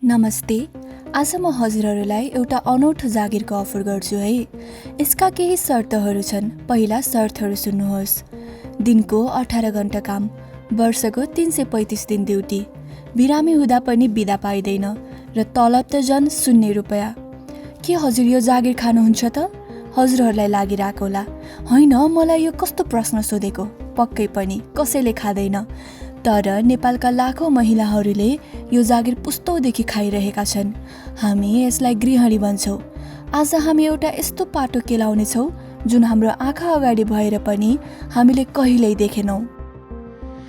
नमस्ते। आज म हजुरहरूलाई एउटा अनौठो जागिरको अफर गर्छु है। यसका केही शर्तहरू छन्। पहिला शर्तहरू सुन्नुहोस्। दिनको 18 घण्टा काम, वर्षको 335 दिन ड्युटी, बिरामी हुँदा पनि बिदा पाइँदैन र तलब त झन् 0 रुपैयाँ। के हजुर यो जागिर खानुहुन्छ त? हजुरहरूलाई लागिरहेको होला, होइन मलाई यो कस्तो प्रश्न सोधेको, पक्कै पनि कसैले खाँदैन। तर नेपालका लाखौं महिलाहरूले यो जागिर पुस्तौदेखि खाइरहेका छन्। हामी यसलाई गृहिणी भन्छौँ। आज हामी एउटा यस्तो पाटो केलाउनेछौँ जुन हाम्रो आँखा अगाडि भएर पनि हामीले कहिल्यै देखेनौँ।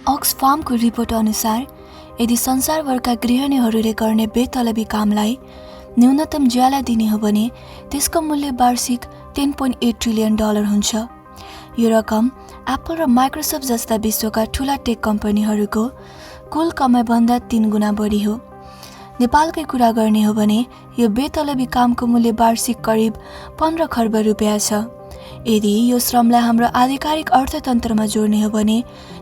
अक्सफार्मको रिपोर्ट अनुसार यदि संसारभरका गृहिणीहरूले गर्ने बेतलबी कामलाई न्यूनतम ज्याला दिने हो भने त्यसको मूल्य वार्षिक $10.8 ट्रिलियन हुन्छ। यो रकम एप्पल र माइक्रोसफ्ट जस्ता विश्वका ठूला टेक कम्पनीहरूको कुल कमाइभन्दा 3 गुणा बढी हो। नेपालकै कुरा गर्ने हो भने यो बेतलबी कामको मूल्य वार्षिक करिब 15 खर्ब रुपियाँ छ। यदि यो श्रमलाई हाम्रो आधिकारिक अर्थतन्त्रमा जोड्ने हो भने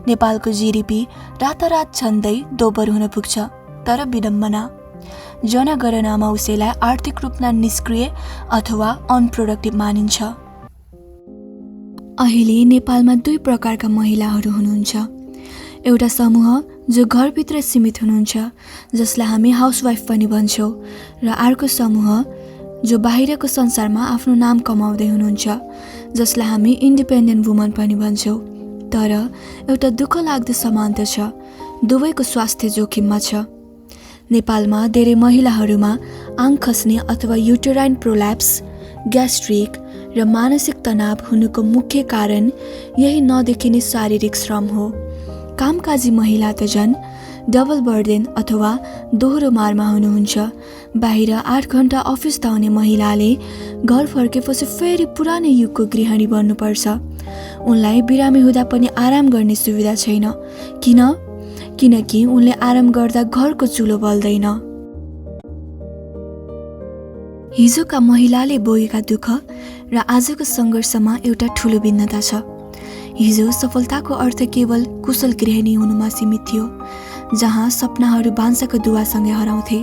नेपालको जीडीपी रातारात झन्डै दोब्बर हुन पुग्छ। तर विडम्बना, जनगणनामा उसैलाई आर्थिक रूपमा निष्क्रिय अथवा अनप्रोडक्टिभ मानिन्छ। अहिले नेपालमा 2 प्रकारका महिलाहरू हुनुहुन्छ। एउटा समूह जो घरभित्र सीमित हुनुहुन्छ, जसलाई हामी हाउसवाइफ पनि भन्छौँ, र अर्को समूह जो बाहिरको संसारमा आफ्नो नाम कमाउँदै हुनुहुन्छ, जसलाई हामी इन्डिपेन्डेन्ट वुमन पनि भन्छौँ। तर एउटा दुःख लाग्दो समानता छ, दुवैको स्वास्थ्य जोखिममा छ। नेपालमा धेरै महिलाहरूमा आङ खस्ने अथवा युटेराइन प्रोल्याप्स, ग्यास्ट्रिक र मानसिक तनाव हुनुको मुख्य कारण यही नदेखिने शारीरिक श्रम हो। कामकाजी महिला त झन् डबल बर्डन अथवा दोहोरो मारमा हुनुहुन्छ। बाहिर 8 घण्टा अफिस धाउने महिलाले घर फर्केपछि फेरि पुरानै युगको गृहिणी बन्नुपर्छ। उनलाई बिरामी हुँदा पनि आराम गर्ने सुविधा छैन। किनकि उनले आराम गर्दा घरको चुलो बल्दैन। हिजोका महिलाले भोगेका दुःख र आजको सङ्घर्षमा एउटा ठुलो भिन्नता छ। हिजो सफलताको अर्थ केवल कुशल गृहिणी हुनुमा सीमित थियो, जहाँ सपनाहरू भान्साको दुवासँगै हराउँथे।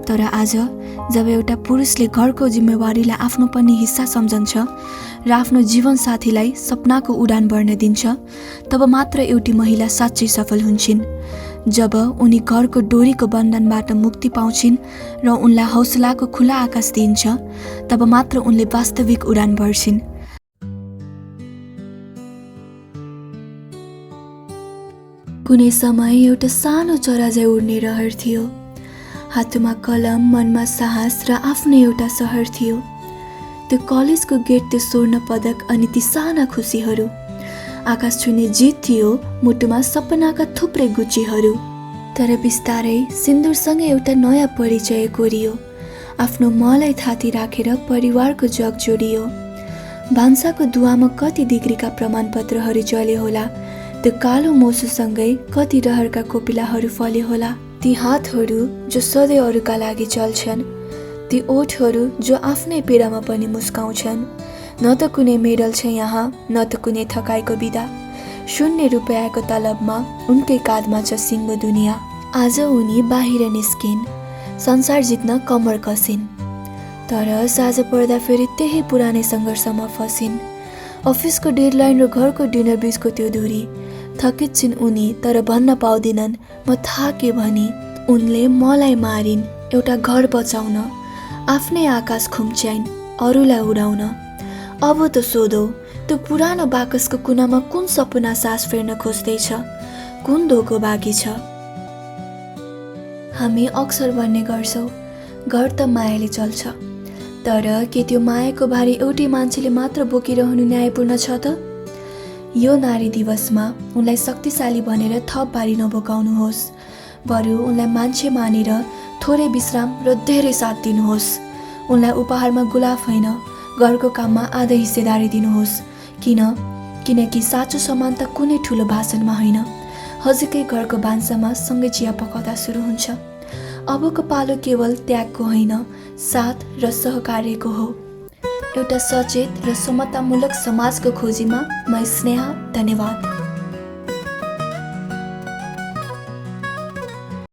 तर आज जब एउटा पुरुषले घरको जिम्मेवारीलाई आफ्नो पनि हिस्सा सम्झन्छ र आफ्नो जीवनसाथीलाई सपनाको उडान भर्न दिन्छ, तब मात्र एउटी महिला साँच्चै सफल हुन्छन्। जब उनी घरको डोरीको बन्धनबाट मुक्ति पाउँछिन् र उनलाई हौसलाको खुला आकाश दिइन्छ, तब मात्र उनले वास्तविक उडान भर्छिन्। कुनै समय एउटा सानो चरा झैं उड्ने रहर थियो। हातमा कलम, मनमा साहस र आफ्नै एउटा सहर थियो। त्यो कलेजको गेट, त्यो स्वर्ण पदक अनि ती साना खुसीहरू। आकाश छुने जित थियो, मुटुमा सपनाका थुप्रै गुच्चीहरू। तर बिस्तारै सिन्दुरसँगै एउटा नयाँ परिचय कोरियो। आफ्नो मलाई थाती राखेर परिवारको जग जोडियो। भान्साको दुवामा कति डिग्रीका प्रमाणपत्रहरू जले होला। त्यो कालो मोसोसँगै कति रहरका कोपिलाहरू फले होला। ती हातहरू जो सधैँ अरूका लागि चल्छन्, ती ओठहरू जो आफ्नै पीडामा पनि मुस्काउँछन्। न त कुनै मेडल छ यहाँ, न त कुनै थकाइको बिदा। 0 रुपैयाँको तलबमा उनकै काँधमा छ सिङ्गो दुनियाँ। आज उनी बाहिर निस्किन्, संसार जित्न कम्मर कसिन्। तर साँझ पर्दा फेरि त्यही पुरानै सङ्घर्षमा फसिन्। अफिसको डेडलाइन र घरको डिनर बिचको त्यो दूरी। थकित छिन् उनी, तर भन्न पाउँदिनन् म थाके भनी। उनले मलाई मारिन् एउटा घर बचाउन, आफ्नै आकाश खुम्च्याइन् अरूलाई उडाउन। अब त सोधौ, त्यो पुरानो बाकसको कुनामा कुन सपना सास फेर्न खोज्दैछ, कुन धोको बाँकी छ? हामी अक्सर भन्ने गर्छौँ, घर त मायाले चल्छ। तर के त्यो मायाको भारी एउटै मान्छेले मात्र बोकिरहनु न्यायपूर्ण छ त? यो नारी दिवसमा उनलाई शक्तिशाली भनेर थप भारी नबोकाउनुहोस्। बरु उनलाई मान्छे मानेर थोरै विश्राम र धेरै साथ दिनुहोस्। उनलाई उपहारमा गुलाफ होइन, घरको काममा आधा हिस्सेदारी दिनुहोस्। किनकि साँचो समानता कुनै ठुलो भाषणमा होइन, हजुरकै घरको भान्सामा सँगै चिया पकाउँदा सुरु हुन्छ। अबको पालो केवल त्यागको होइन, साथ र सहकार्यको हो। एउटा सचेत र समतामूलक समाजको खोजीमा म स्नेहा। धन्यवाद।